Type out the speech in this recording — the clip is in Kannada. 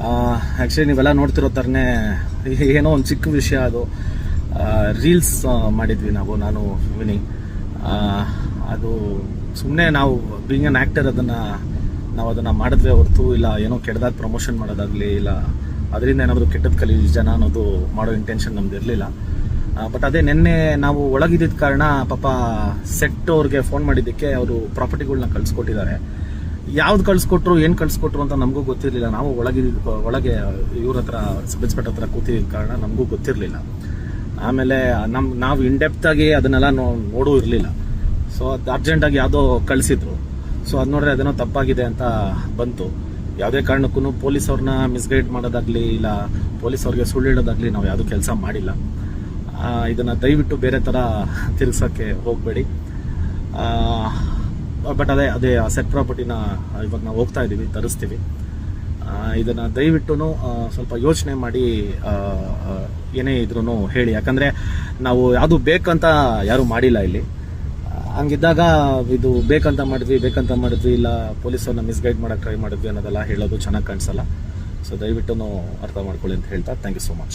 ಆ್ಯಕ್ಚುಲಿ ನೀವೆಲ್ಲ ನೋಡ್ತಿರೋ ಥರನೇ ಏನೋ ಒಂದು ಚಿಕ್ಕ ವಿಷಯ ಅದು. ರೀಲ್ಸ್ ಮಾಡಿದ್ವಿ ನಾನು ವಿನಿ. ಅದು ಸುಮ್ಮನೆ ನಾವು ಬೀಯಿಂಗ್ ಆ್ಯನ್ ಆ್ಯಕ್ಟರ್ ನಾವು ಅದನ್ನು ಮಾಡಿದ್ವಿ ಹೊರತು ಇಲ್ಲ ಏನೋ ಕೆಟ್ಟದಾಗಿ ಪ್ರಮೋಷನ್ ಮಾಡೋದಾಗಲಿ ಇಲ್ಲ ಅದರಿಂದ ಏನಾದರೂ ಕೆಟ್ಟದ್ದು ಕಲಿ ಜನ ಅನ್ನೋದು ಮಾಡೋ ಇಂಟೆನ್ಷನ್ ನಮ್ದು ಇರಲಿಲ್ಲ. ಬಟ್ ಅದೇ ನಿನ್ನೆ ನಾವು ಒಳಗಿದ್ದ ಕಾರಣ ಪಾಪ ಸೆಟ್ ಅವ್ರಿಗೆ ಫೋನ್ ಮಾಡಿದ್ದಕ್ಕೆ ಅವರು ಪ್ರಾಪರ್ಟಿಗಳನ್ನ ಕಳಿಸ್ಕೊಟ್ಟಿದ್ದಾರೆ. ಯಾವ್ದು ಕಳಿಸ್ಕೊಟ್ರು ಏನು ಕಳಿಸ್ಕೊಟ್ರು ಅಂತ ನಮಗೂ ಗೊತ್ತಿರಲಿಲ್ಲ. ನಾವು ಒಳಗೆ ಇವ್ರ ಹತ್ರ ಸಬ್ ಇನ್ಸ್ಪೆಕ್ಟರ್ ಹತ್ರ ಕೂತಿದ್ದ ಕಾರಣ ನಮಗೂ ಗೊತ್ತಿರಲಿಲ್ಲ. ಆಮೇಲೆ ನಾವು ಇನ್ಡೆಪ್ತಾಗಿ ಅದನ್ನೆಲ್ಲ ನೋಡೂ ಇರಲಿಲ್ಲ. ಸೊ ಅದು ಅರ್ಜೆಂಟಾಗಿ ಯಾವುದೋ ಕಳಿಸಿದ್ರು. ಸೊ ಅದು ನೋಡ್ರೆ ಅದೇನೋ ತಪ್ಪಾಗಿದೆ ಅಂತ ಬಂತು. ಯಾವುದೇ ಕಾರಣಕ್ಕೂ ಪೊಲೀಸವ್ರನ್ನ ಮಿಸ್ಗೈಡ್ ಮಾಡೋದಾಗಲಿ ಇಲ್ಲ ಪೊಲೀಸವ್ರಿಗೆ ಸುಳ್ಳು ಹೇಳೋದಾಗಲಿ ನಾವು ಯಾವುದೂ ಕೆಲಸ ಮಾಡಿಲ್ಲ. ಇದನ್ನು ದಯವಿಟ್ಟು ಬೇರೆ ಥರ ತಿರ್ಗ್ಸೋಕ್ಕೆ ಹೋಗಬೇಡಿ. ಬಟ್ ಅದೇ ಸೆಟ್ ಪ್ರಾಪರ್ಟಿನ ಇವಾಗ ನಾವು ಹೋಗ್ತಾ ಇದ್ದೀವಿ, ತರಿಸ್ತೀವಿ. ಇದನ್ನು ದಯವಿಟ್ಟು ಸ್ವಲ್ಪ ಯೋಚನೆ ಮಾಡಿ ಏನೇ ಇದ್ರೂ ಹೇಳಿ. ಯಾಕಂದರೆ ನಾವು ಯಾವುದು ಬೇಕಂತ ಯಾರೂ ಮಾಡಿಲ್ಲ ಇಲ್ಲಿ. ಹಂಗಿದ್ದಾಗ ಇದು ಬೇಕಂತ ಮಾಡಿದ್ವಿ ಇಲ್ಲ ಪೊಲೀಸವ್ರನ್ನ ಮಿಸ್ಗೈಡ್ ಮಾಡೋಕ್ಕೆ ಟ್ರೈ ಮಾಡಿದ್ವಿ ಅನ್ನೋದೆಲ್ಲ ಹೇಳೋದು ಚೆನ್ನಾಗಿ ಕಾಣಿಸಲ್ಲ. ಸೊ ದಯವಿಟ್ಟು ಅರ್ಥ ಮಾಡ್ಕೊಳ್ಳಿ ಅಂತ ಹೇಳ್ತಾ ಥ್ಯಾಂಕ್ ಯು ಸೋ ಮಚ್.